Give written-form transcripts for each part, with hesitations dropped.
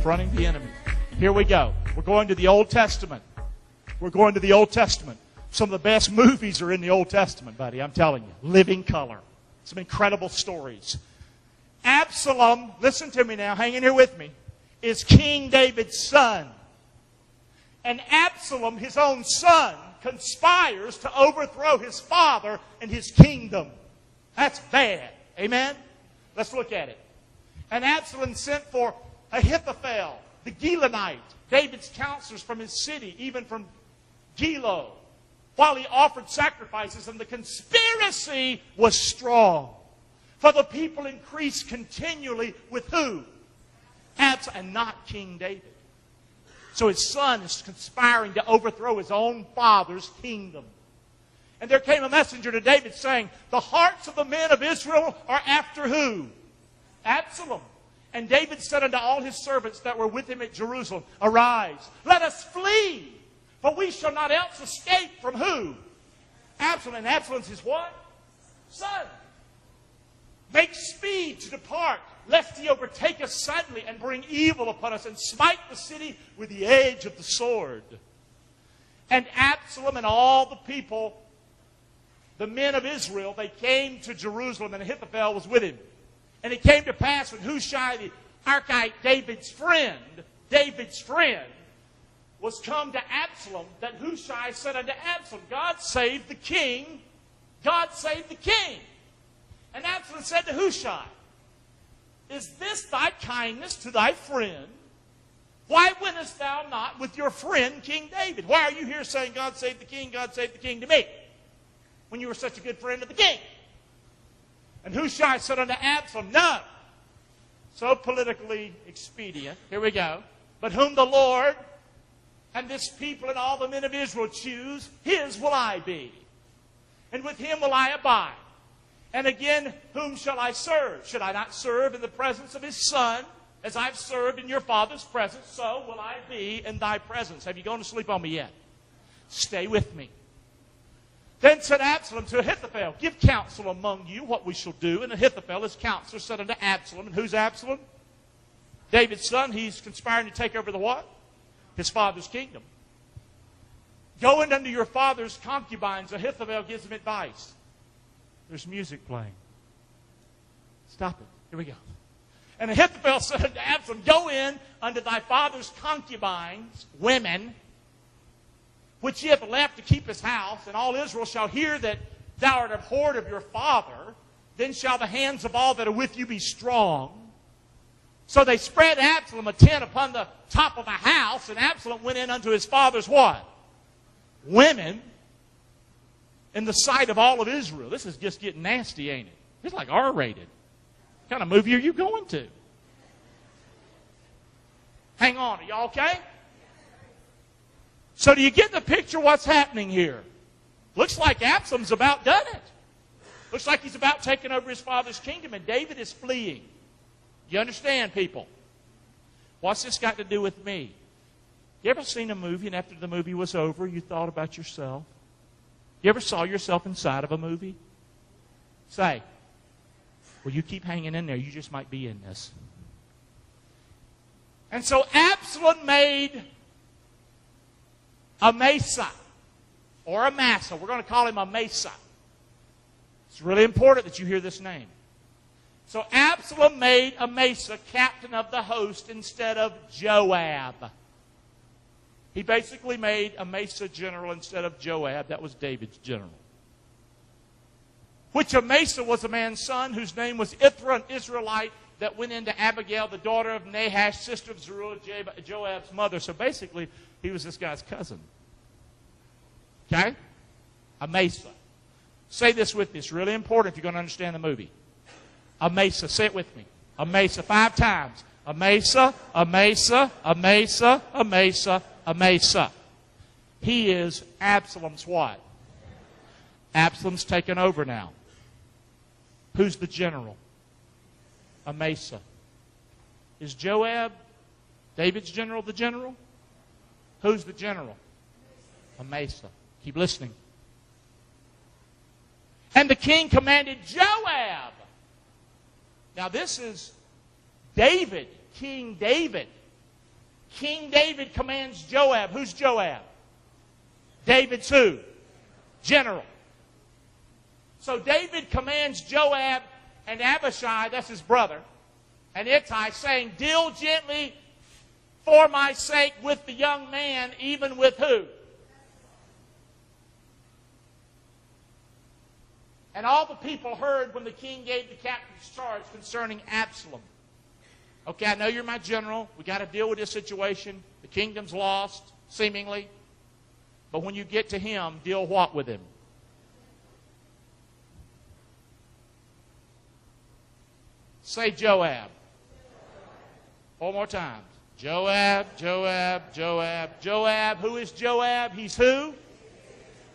Confronting the Enemy. Here we go. We're going to the Old Testament. We're going to the Old Testament. Some of the best movies are in the Old Testament, buddy. I'm telling you. Living color. Some incredible stories. Absalom, listen to me now, hang in here with me, is King David's son. And Absalom, his own son, conspires to overthrow his father and his kingdom. That's bad. Amen? Let's look at it. And Absalom sent for Ahithophel, the Gilonite, David's counselors from his city, even from Gilo, while he offered sacrifices, and the conspiracy was strong. For the people increased continually with who? Absalom, and not King David. So his son is conspiring to overthrow his own father's kingdom. And there came a messenger to David saying, the hearts of the men of Israel are after who? Absalom. And David said unto all his servants that were with him at Jerusalem, arise, let us flee, for we shall not else escape from who? Absalom. And Absalom's his what? Son. Make speed to depart, lest he overtake us suddenly and bring evil upon us and smite the city with the edge of the sword. And Absalom and all the people, the men of Israel, they came to Jerusalem, and Ahithophel was with him. And it came to pass when Hushai the Archite, David's friend, was come to Absalom, that Hushai said unto Absalom, God save the king, God save the king. And Absalom said to Hushai, is this thy kindness to thy friend? Why wentest thou not with your friend King David? Why are you here saying, God save the king to me, when you were such a good friend of the king? And Hushai said unto Absalom, no. So politically expedient. Here we go. But whom the Lord and this people and all the men of Israel choose, his will I be. And with him will I abide. And again, whom shall I serve? Should I not serve in the presence of his son? As I've served in your father's presence, so will I be in thy presence. Have you gone to sleep on me yet? Stay with me. Then said Absalom to Ahithophel, give counsel among you what we shall do. And Ahithophel, his counselor, said unto Absalom, and who's Absalom? David's son. He's conspiring to take over the what? His father's kingdom. Go in unto your father's concubines. Ahithophel gives him advice. There's music playing. Stop it. Here we go. And Ahithophel said unto Absalom, go in unto thy father's concubines, women, which he hath left to keep his house, and all Israel shall hear that thou art abhorred of your father. Then shall the hands of all that are with you be strong. So they spread Absalom a tent upon the top of a house, and Absalom went in unto his father's what? Women, in the sight of all of Israel. This is just getting nasty, ain't it? It's like R-rated. What kind of movie are you going to? Hang on, are y'all okay? So do you get the picture what's happening here? Looks like Absalom's about done it. Looks like he's about taking over his father's kingdom, and David is fleeing. You understand, people? What's this got to do with me? You ever seen a movie, and after the movie was over, you thought about yourself? You ever saw yourself inside of a movie? Say, well, you keep hanging in there. You just might be in this. And so Absalom made Amasa, or Amasa. We're going to call him Amasa. It's really important that you hear this name. So Absalom made Amasa captain of the host instead of Joab. He basically made Amasa general instead of Joab. That was David's general. Which Amasa was a man's son whose name was Ithra, an Israelite, that went into Abigail, the daughter of Nahash, sister of Zeruiah, Joab's mother. So basically, he was this guy's cousin. Okay? Amasa. Say this with me. It's really important if you're going to understand the movie. Amasa. Say it with me. Amasa. 5 times. Amasa, Amasa, Amasa, Amasa, Amasa. He is Absalom's what? Absalom's taken over now. Who's the general? Amasa. Is Joab, David's general, the general? Who's the general? Amasa. Keep listening. And the king commanded Joab. Now this is David, King David. King David commands Joab. Who's Joab? David's who? General. So David commands Joab and Abishai, that's his brother, and Ittai, saying, deal gently for my sake with the young man, even with who? And all the people heard when the king gave the captain's charge concerning Absalom. Okay, I know you're my general. We got to deal with this situation. The kingdom's lost, seemingly. But when you get to him, deal what with him? Say Joab. Four more times. Joab, Joab, Joab, Joab. Who is Joab? He's who?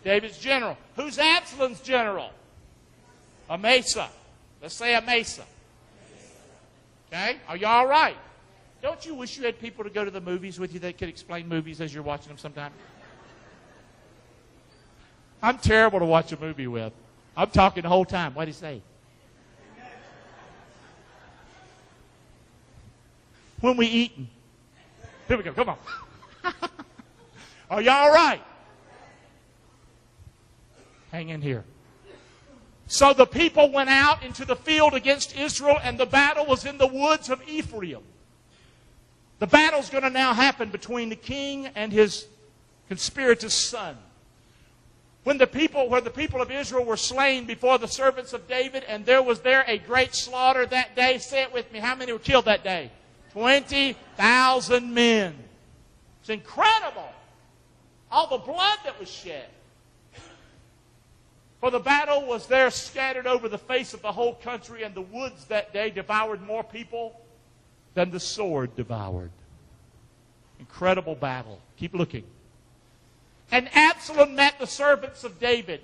David's general. Who's Absalom's general? Amasa. Let's say Amasa. Okay? Are you all right? Don't you wish you had people to go to the movies with you that could explain movies as you're watching them sometime? I'm terrible to watch a movie with. I'm talking the whole time. What did he say? When we eating. Here we go. Come on. Are you all right? Hang in here. So the people went out into the field against Israel, and the battle was in the woods of Ephraim. The battle's going to now happen between the king and his conspiratous son. Where the people of Israel were slain before the servants of David, and there was a great slaughter that day. Say it with me. How many were killed that day? 20,000 men. It's incredible. All the blood that was shed. For the battle was there scattered over the face of the whole country, and the woods that day devoured more people than the sword devoured. Incredible battle. Keep looking. And Absalom met the servants of David.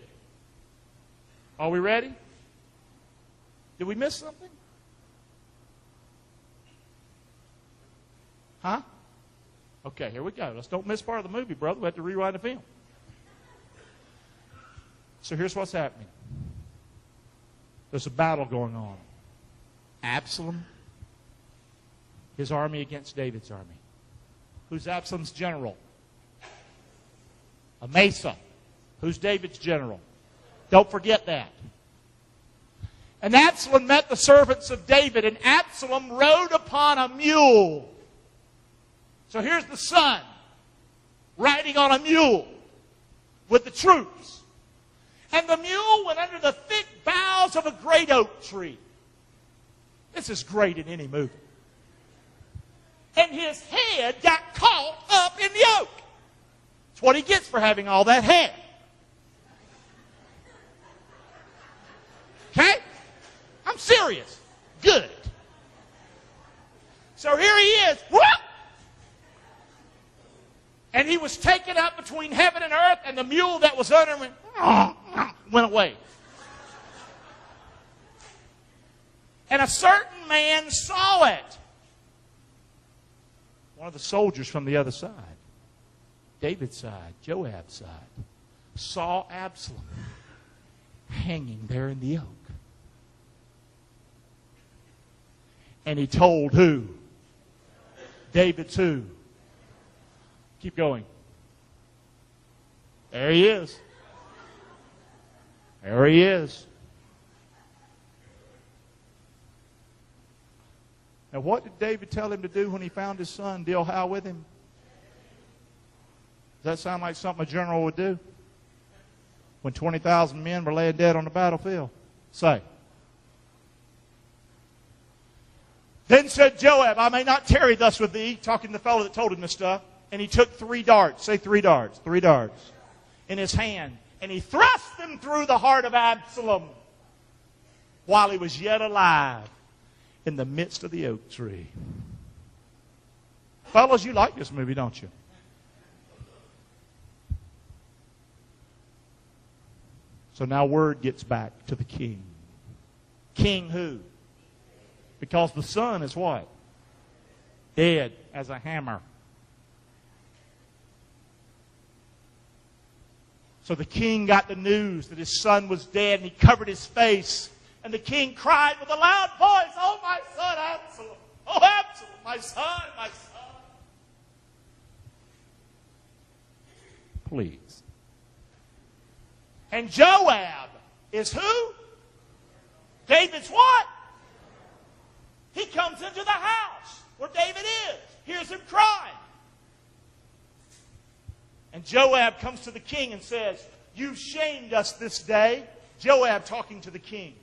Are we ready? Did we miss something? Huh? Okay, here we go. Let's don't miss part of the movie, brother. We have to rewind the film. So here's what's happening. There's a battle going on. Absalom, his army against David's army. Who's Absalom's general? Amasa. Who's David's general? Don't forget that. And Absalom met the servants of David, and Absalom rode upon a mule. So here's the son riding on a mule with the troops. And the mule went under the thick boughs of a great oak tree. This is great in any movie. And his head got caught up in the oak. That's what he gets for having all that hair. Okay? I'm serious. Good. So here he is. Whoop! And he was taken up between heaven and earth, and the mule that was under him went away. And a certain man saw it. One of the soldiers from the other side, David's side, Joab's side, saw Absalom hanging there in the oak. And he told who? David's who? Keep going. There he is. There he is. Now, what did David tell him to do when he found his son? Deal how with him? Does that sound like something a general would do? When 20,000 men were laying dead on the battlefield? Say. Then said Joab, I may not tarry thus with thee, talking to the fellow that told him this stuff. And he took 3 darts. Say 3 darts. 3 darts. In his hand. And he thrust them through the heart of Absalom while he was yet alive in the midst of the oak tree. Fellas, you like this movie, don't you? So now word gets back to the king. King who? Because the son is what? Dead as a hammer. So the king got the news that his son was dead, and he covered his face. And the king cried with a loud voice, Oh, my son Absalom! Oh, Absalom, my son, my son! pleased. And Joab is who? David's what? He comes into the house where David is. Hears him crying. And Joab comes to the king and says, "You've shamed us this day." Joab talking to the king.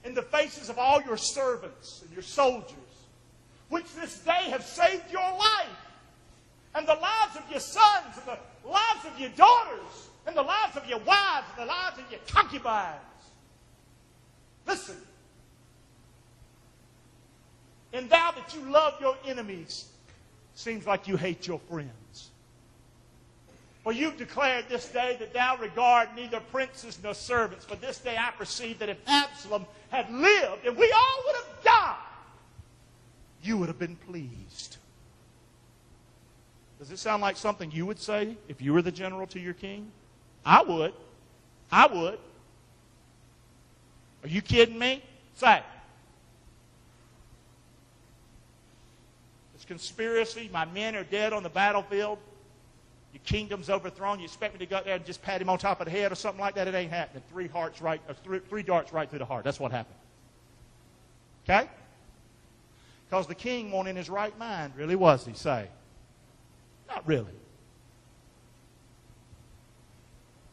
"In the faces of all your servants and your soldiers, which this day have saved your life, and the lives of your sons, and the lives of your daughters, and the lives of your wives, and the lives of your concubines." Listen. "And thou that you love your enemies, seems like you hate your friends. For you've declared this day that thou regard neither princes nor servants. For this day I perceive that if Absalom had lived and we all would have died, you would have been pleased." Does it sound like something you would say if you were the general to your king? I would. I would. Are you kidding me? Say. It's conspiracy. My men are dead on the battlefield. Your kingdom's overthrown. You expect me to go out there and just pat him on top of the head or something like that? It ain't happening. Three darts right through the heart. That's what happened. Okay? Because the king wasn't in his right mind, really, was he? Say. Not really.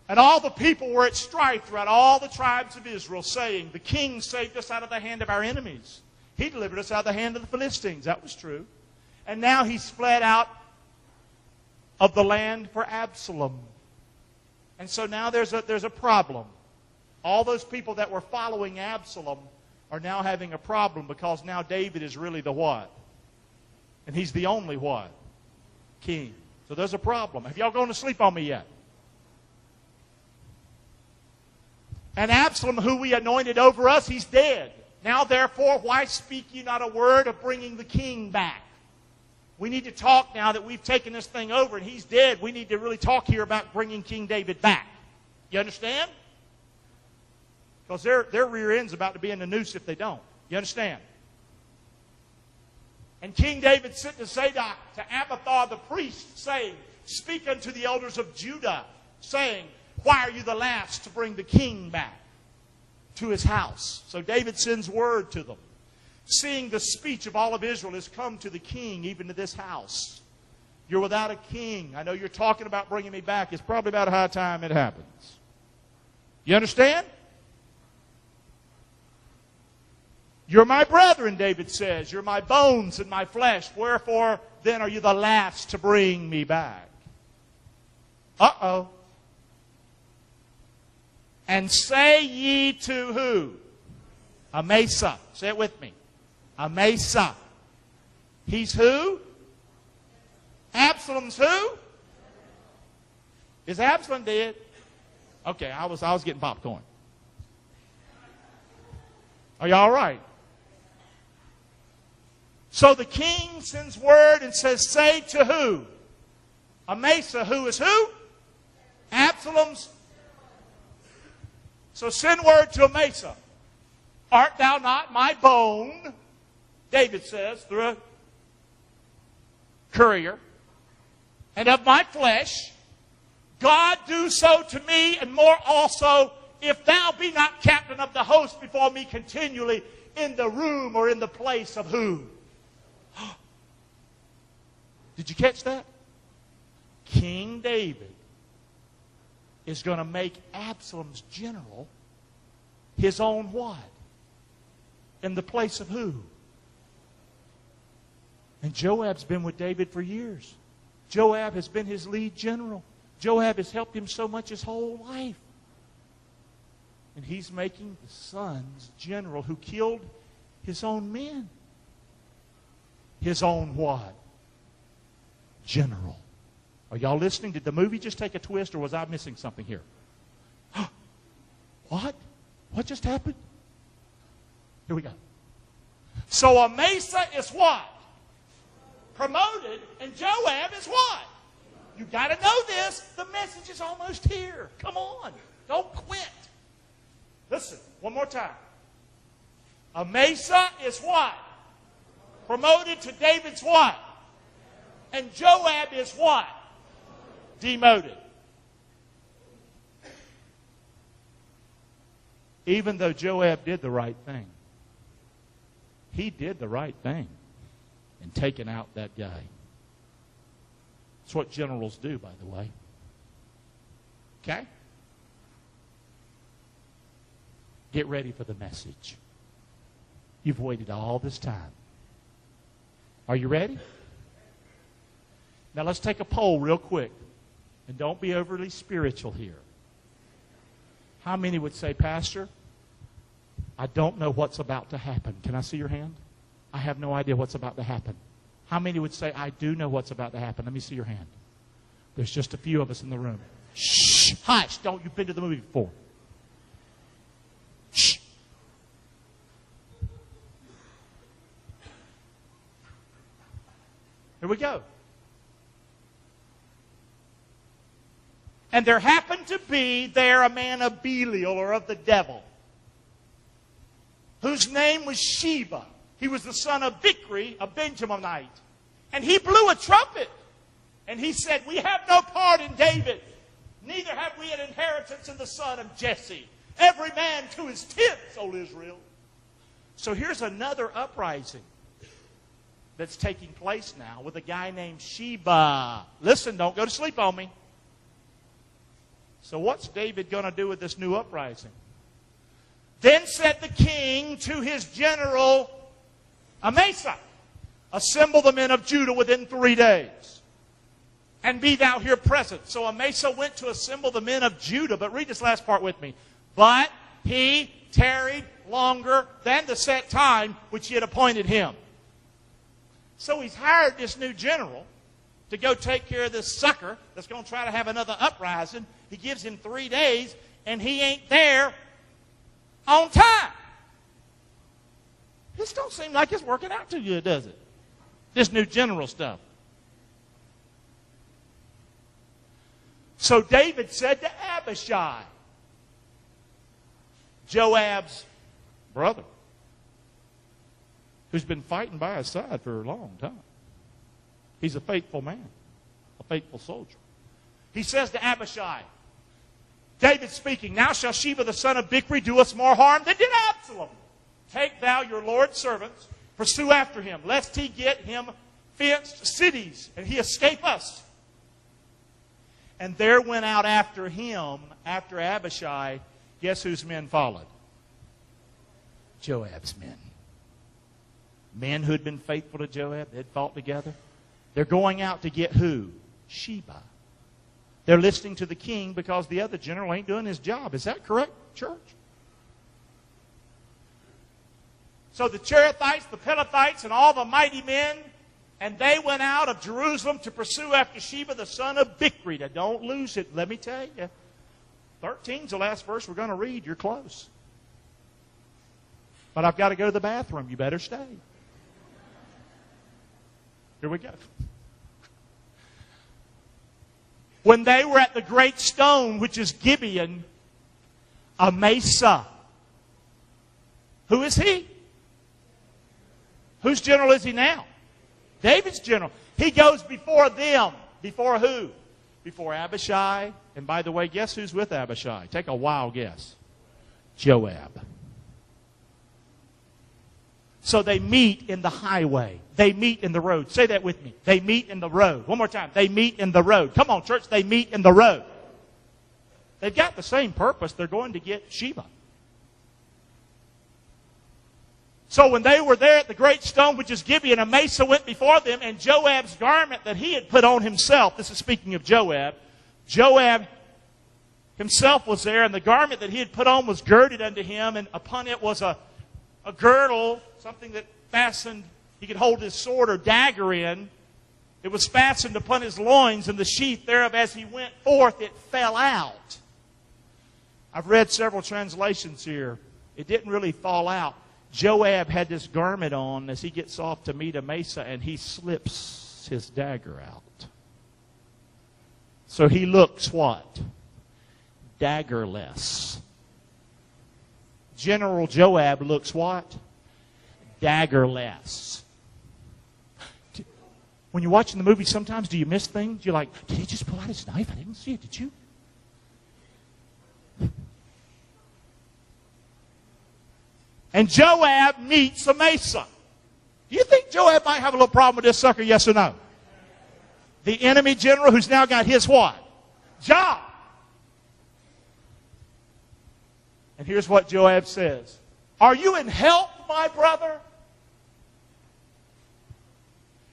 And all the people were at strife throughout all the tribes of Israel, saying, "The king saved us out of the hand of our enemies. He delivered us out of the hand of the Philistines." That was true. "And now he's fled out of the land for Absalom." And so now there's a problem. All those people that were following Absalom are now having a problem because now David is really the what? And he's the only what? King. So there's a problem. Have y'all gone to sleep on me yet? "And Absalom, who we anointed over us, he's dead. Now therefore, why speak ye not a word of bringing the king back?" We need to talk now that we've taken this thing over and he's dead. We need to really talk here about bringing King David back. You understand? Because their rear end's about to be in the noose if they don't. You understand? "And King David sent to Zadok to Abiathar the priest, saying, Speak unto the elders of Judah, saying, Why are you the last to bring the king back to his house?" So David sends word to them. "Seeing the speech of all of Israel has come to the king, even to this house. You're without a king. I know you're talking about bringing me back. It's probably about high time it happens." You understand? "You're my brethren," David says. "You're my bones and my flesh. Wherefore then are you the last to bring me back?" Uh-oh. "And say ye to who?" Amasa. Say it with me. Amasa. He's who? Absalom's who? Is Absalom dead? Okay, I was getting popcorn. Are you all right? So the king sends word and says, "Say to who?" Amasa, who is who? Absalom's. So send word to Amasa. "Art thou not my bone?" David says through a courier. "And of my flesh. God do so to me, and more also, if thou be not captain of the host before me continually in the room or in the place of who?" Did you catch that? King David is going to make Absalom's general his own what? In the place of who? And Joab's been with David for years. Joab has been his lead general. Joab has helped him so much his whole life. And he's making the son's general who killed his own men his own what? General. Are y'all listening? Did the movie just take a twist, or was I missing something here? What? What just happened? Here we go. So Amasa is what? Promoted, and Joab is what? You got to know this. The message is almost here. Come on. Don't quit. Listen, one more time. Amasa is what? Promoted to David's what? And Joab is what? Demoted. Even though Joab did the right thing. He did the right thing in taking out that guy. That's what generals do, by the way. Okay? Get ready for the message. You've waited all this time. Are you ready? Now let's take a poll real quick. And don't be overly spiritual here. How many would say, Pastor, I don't know what's about to happen. Can I see your hand? I have no idea what's about to happen. How many would say, I do know what's about to happen? Let me see your hand. There's just a few of us in the room. Shh! Hush! Don't. You've been to the movie before. Shh! Here we go. And there happened to be there a man of Belial, or of the devil, whose name was Sheba. He was the son of Bichri, a Benjaminite. And he blew a trumpet. And he said, we have no part in David, neither have we an inheritance in the son of Jesse. Every man to his tents, O Israel. So here's another uprising that's taking place now with a guy named Sheba. Listen, don't go to sleep on me. So what's David going to do with this new uprising? Then said the king to his general Amasa, assemble the men of Judah within 3 days, and be thou here present. So Amasa went to assemble the men of Judah. But read this last part with me. But he tarried longer than the set time which he had appointed him. So he's hired this new general to go take care of this sucker that's going to try to have another uprising. He gives him 3 days, and he ain't there on time. This don't seem like it's working out too good, does it? This new general stuff. So David said to Abishai, Joab's brother, who's been fighting by his side for a long time. He's a faithful man, a faithful soldier. He says to Abishai, David speaking, now shall Sheba the son of Bichri do us more harm than did Absalom. Take thou your Lord's servants, pursue after him, lest he get him fenced cities, and he escape us. And there went out after him, after Abishai, guess whose men followed? Joab's men. Men who had been faithful to Joab, they had fought together. They're going out to get who? Sheba. They're listening to the king because the other general ain't doing his job. Is that correct, church? So the Cherethites, the Pelethites, and all the mighty men, and they went out of Jerusalem to pursue after Sheba, the son of Bichri. Now, don't lose it. Let me tell you. 13's the last verse we're going to read. You're close. But I've got to go to the bathroom. You better stay. Here we go. When they were at the great stone, which is Gibeon, Amasa. Who is he? Whose general is he now? David's general. He goes before them. Before who? Before Abishai. And by the way, guess who's with Abishai? Take a wild guess. Joab. So they meet in the highway. They meet in the road. Say that with me. They meet in the road. One more time. They meet in the road. Come on, church. They meet in the road. They've got the same purpose. They're going to get Sheba. So when they were there at the great stone, which is Gibeon, Amasa went before them, and Joab's garment that he had put on himself, this is speaking of Joab, Joab himself was there, and the garment that he had put on was girded unto him, and upon it was a girdle, something that fastened, he could hold his sword or dagger in. It was fastened upon his loins, and the sheath thereof as he went forth, it fell out. I've read several translations here. It didn't really fall out. Joab had this garment on as he gets off to meet Amasa, and he slips his dagger out. So he looks what? Daggerless. General Joab looks what? Daggerless. When you're watching the movie, sometimes do you miss things? You're like, did he just pull out his knife? I didn't see it. Did you? And Joab meets Amasa. Do you think Joab might have a little problem with this sucker, yes or no? The enemy general who's now got his what? Job. And here's what Joab says. Are you in help, my brother?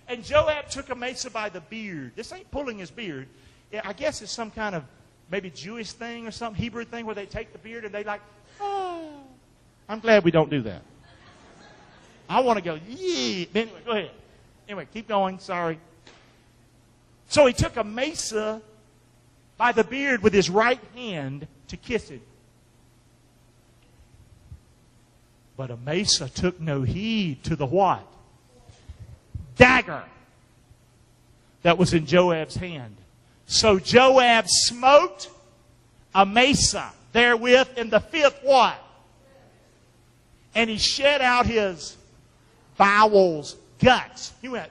And Joab took Amasa by the beard. This ain't pulling his beard. I guess it's some kind of maybe Jewish thing or some Hebrew thing where they take the beard and they like, oh. I'm glad we don't do that. I want to go, yeah. Anyway, go ahead. Anyway, keep going. Sorry. So he took Amasa by the beard with his right hand to kiss him. But Amasa took no heed to the what? Dagger that was in Joab's hand. So Joab smote Amasa therewith in the fifth what? And he shed out his bowels, guts. He went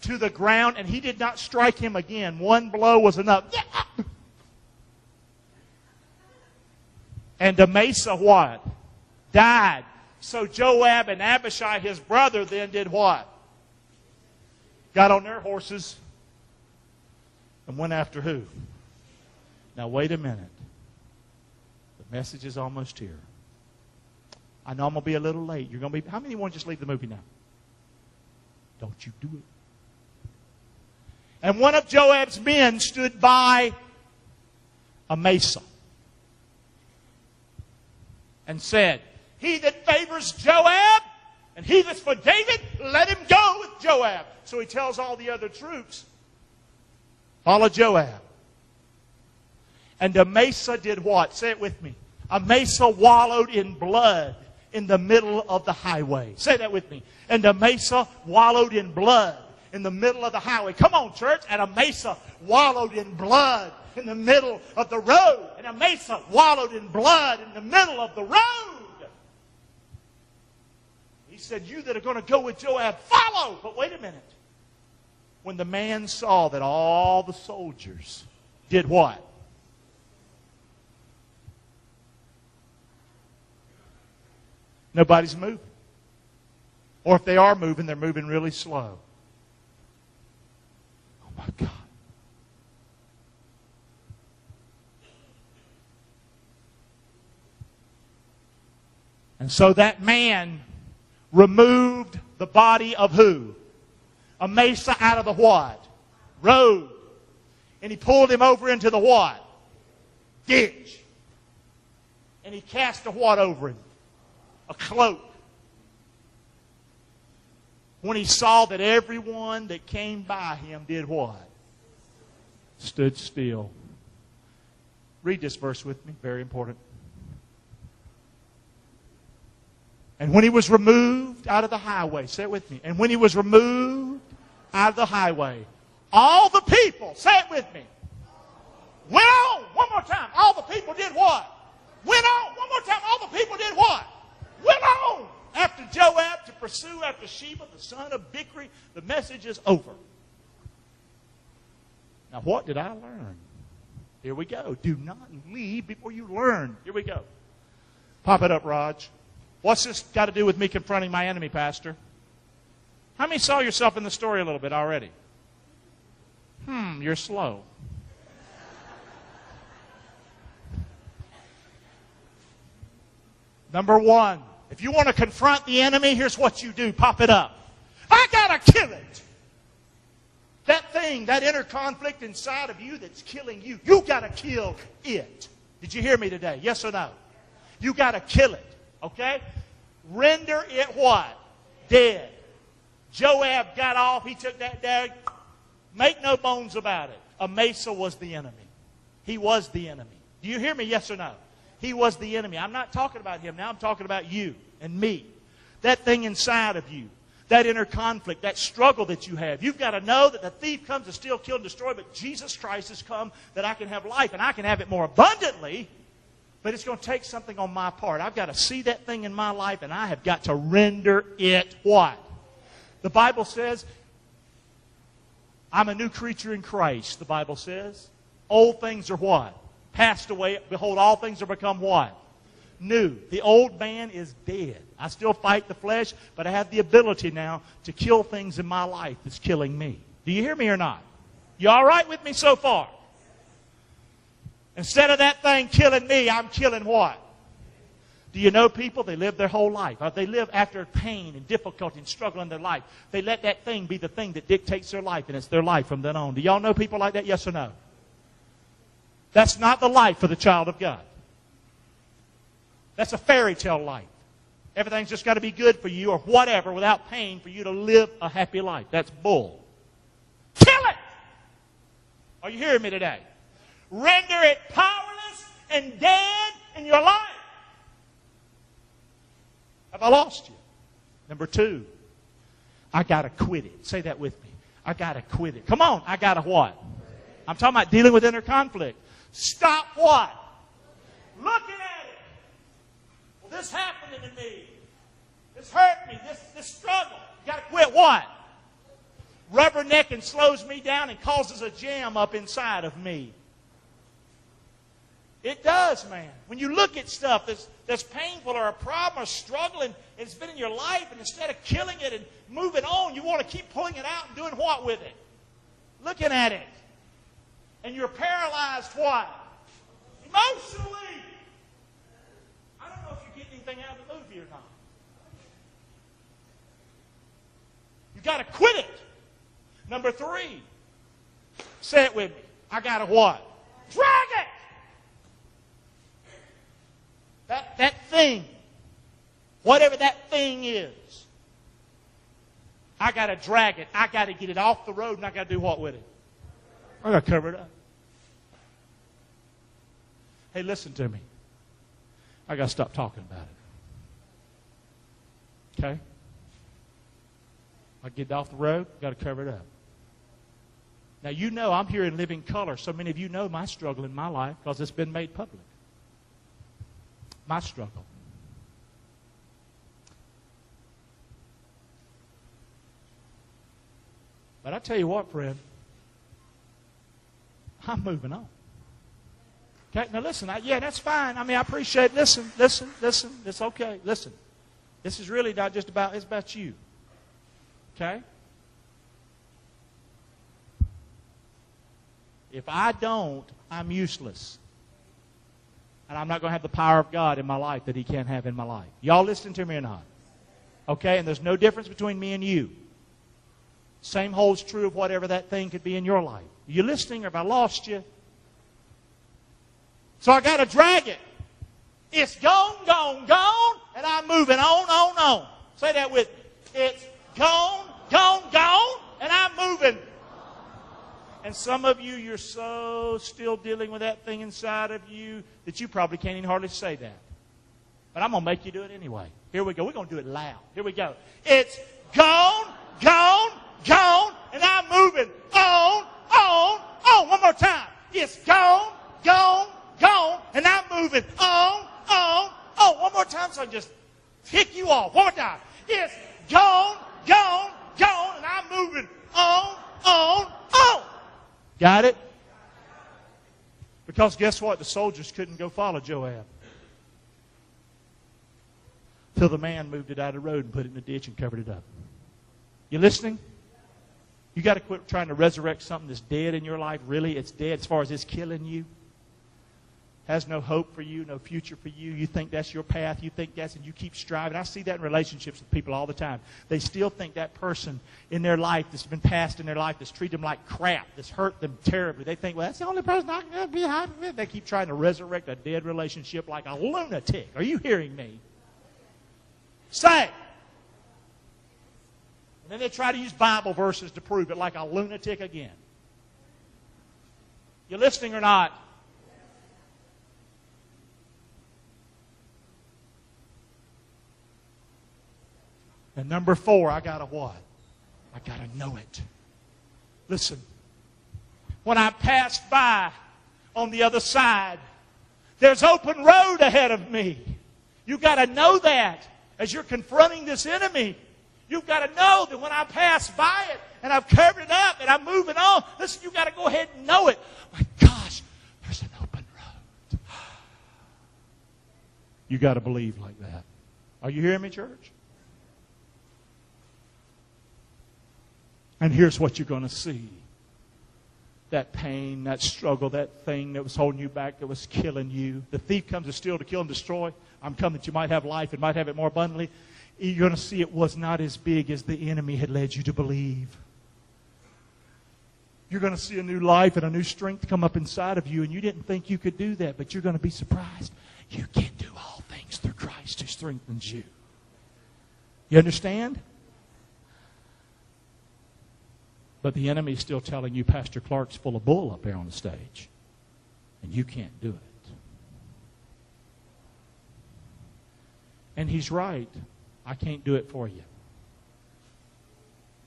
to the ground, and he did not strike him again. One blow was enough. And Amasa what? Died. So Joab and Abishai, his brother, then did what? Got on their horses and went after who? Now wait a minute. The message is almost here. I know I'm going to be a little late. You're going to be. How many want to just leave the movie now? Don't you do it. And one of Joab's men stood by Amasa and said, he that favors Joab and he that's for David, let him go with Joab. So he tells all the other troops, follow Joab. And Amasa did what? Say it with me. Amasa wallowed in blood in the middle of the highway. Say that with me. And Amasa wallowed in blood in the middle of the highway. Come on, church. And Amasa wallowed in blood in the middle of the road. And Amasa wallowed in blood in the middle of the road. He said, you that are going to go with Joab, follow. But wait a minute. When the man saw that all the soldiers did what? Nobody's moving. Or if they are moving, they're moving really slow. Oh my God. And so that man removed the body of who? Amasa out of the what? Road. And he pulled him over into the what? Ditch. And he cast a what over him? A cloak. When he saw that everyone that came by him did what? Stood still. Read this verse with me. Very important. And when he was removed out of the highway, say it with me. And when he was removed out of the highway, all the people, say it with me, went on. One more time. All the people did what? Went on. One more time. All the people did what? Went on. After Joab to pursue after Sheba, the son of Bichri, the message is over. Now what did I learn? Here we go. Do not leave before you learn. Here we go. Pop it up, Raj. What's this got to do with me confronting my enemy, Pastor? How many saw yourself in the story a little bit already? You're slow. Number one, if you want to confront the enemy, here's what you do. Pop it up. I got to kill it. That thing, that inner conflict inside of you that's killing you, you got to kill it. Did you hear me today? Yes or no? You got to kill it. Okay? Render it what? Dead. Joab got off. He took that dag. Make no bones about it. Amasa was the enemy. He was the enemy. Do you hear me? Yes or no? He was the enemy. I'm not talking about him now. I'm talking about you and me. That thing inside of you. That inner conflict. That struggle that you have. You've got to know that the thief comes to steal, kill, and destroy. But Jesus Christ has come that I can have life. And I can have it more abundantly. But it's going to take something on my part. I've got to see that thing in my life. And I have got to render it what? The Bible says, I'm a new creature in Christ, the Bible says. Old things are what? Passed away. Behold, all things are become what? New. The old man is dead. I still fight the flesh, but I have the ability now to kill things in my life that's killing me. Do you hear me or not? You all right with me so far? Instead of that thing killing me, I'm killing what? Do you know people, they live their whole life. They live after pain and difficulty and struggle in their life. They let that thing be the thing that dictates their life, and it's their life from then on. Do y'all know people like that, yes or no? That's not the life for the child of God. That's a fairy tale life. Everything's just got to be good for you or whatever without pain for you to live a happy life. That's bull. Kill it! Are you hearing me today? Render it powerless and dead in your life. Have I lost you? Number 2, I got to quit it. Say that with me. I got to quit it. Come on, I got to what? I'm talking about dealing with inner conflict. Stop what? Looking at it. Well, this happening to me. This hurt me. This struggle. You got to quit what? Rubbernecking slows me down and causes a jam up inside of me. It does, man. When you look at stuff that's painful or a problem or struggle and it's been in your life, and instead of killing it and moving on, you want to keep pulling it out and doing what with it? Looking at it. And you're paralyzed what? Emotionally. I don't know if you're getting anything out of the movie or not. You got to quit it. Number 3. Say it with me. I got to what? Drag it. That thing, whatever that thing is, I got to drag it. I got to get it off the road, and I got to do what with it? I got to cover it up. Hey, listen to me. I got to stop talking about it. Okay? I get it off the road, got to cover it up. Now, you know I'm here in living color. So many of you know my struggle in my life because it's been made public. My struggle. But I tell you what, friend, I'm moving on. Okay, now listen, yeah, that's fine. I mean, I appreciate it. Listen. It's okay. Listen. This is really not just about, it's about you. Okay? If I don't, I'm useless. And I'm not going to have the power of God in my life that He can't have in my life. Y'all listening to me or not? Okay? And there's no difference between me and you. Same holds true of whatever that thing could be in your life. Are you listening, or have I lost you? So I got to drag it. It's gone, and I'm moving on. Say that with me. It's gone, and I'm moving. And some of you, you're so still dealing with that thing inside of you that you probably can't even hardly say that. But I'm going to make you do it anyway. Here we go. We're going to do it loud. Here we go. It's gone, and I'm moving on. One more time. It's gone, and I'm moving on. One more time so I can just tick you off. One more time. It's gone, and I'm moving on. Got it? Because guess what? The soldiers couldn't go follow Joab. Till the man moved it out of the road and put it in the ditch and covered it up. You listening? You got to quit trying to resurrect something that's dead in your life. Really, it's dead as far as it's killing you. Has no hope for you, no future for you. You think that's your path. You think that's, and you keep striving. I see that in relationships with people all the time. They still think that person in their life that's been passed in their life that's treated them like crap, that's hurt them terribly. They think, well, that's the only person I can be happy with. They keep trying to resurrect a dead relationship like a lunatic. Are you hearing me? Say it. And then they try to use Bible verses to prove it like a lunatic again. You listening or not? And number 4, I got to what? I got to know it. Listen. When I passed by on the other side, there's open road ahead of me. You've got to know that as you're confronting this enemy. You've got to know that when I pass by it and I've covered it up and I'm moving on, listen, you've got to go ahead and know it. My gosh, You got to believe like that. Are you hearing me, church? And here's what you're going to see. That pain, that struggle, that thing that was holding you back, that was killing you. The thief comes to steal, to kill, and destroy. I'm coming that you might have life and might have it more abundantly. You're going to see it was not as big as the enemy had led you to believe. You're going to see a new life and a new strength come up inside of you, and you didn't think you could do that, but you're going to be surprised. You can do all things through Christ who strengthens you. You understand? But the enemy is still telling you Pastor Clark's full of bull up there on the stage. And you can't do it. And he's right. I can't do it for you.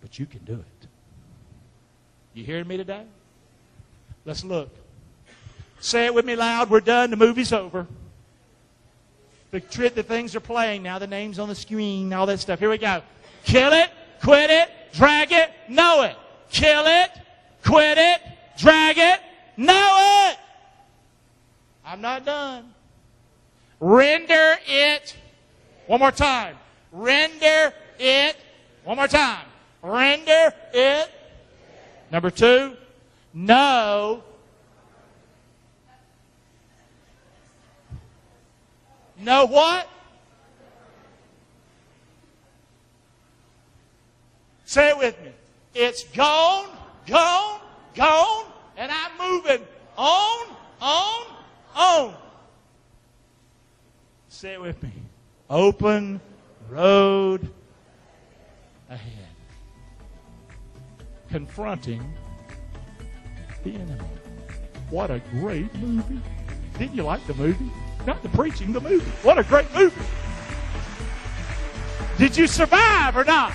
But you can do it. You hearing me today? Let's look. Say it with me loud. We're done. The movie's over. The things are playing now. The name's on the screen. All that stuff. Here we go. Kill it. Quit it. Drag it. Know it. Kill it, quit it, drag it, know it. I'm not done. Render it. One more time. Render it. One more time. Render it. Number 2, know. Know what? Say it with me. It's gone, gone, gone, and I'm moving on, on. Say it with me. Open road ahead. Confronting the Enemy. What a great movie. Didn't you like the movie? Not the preaching, the movie. What a great movie. Did you survive or not?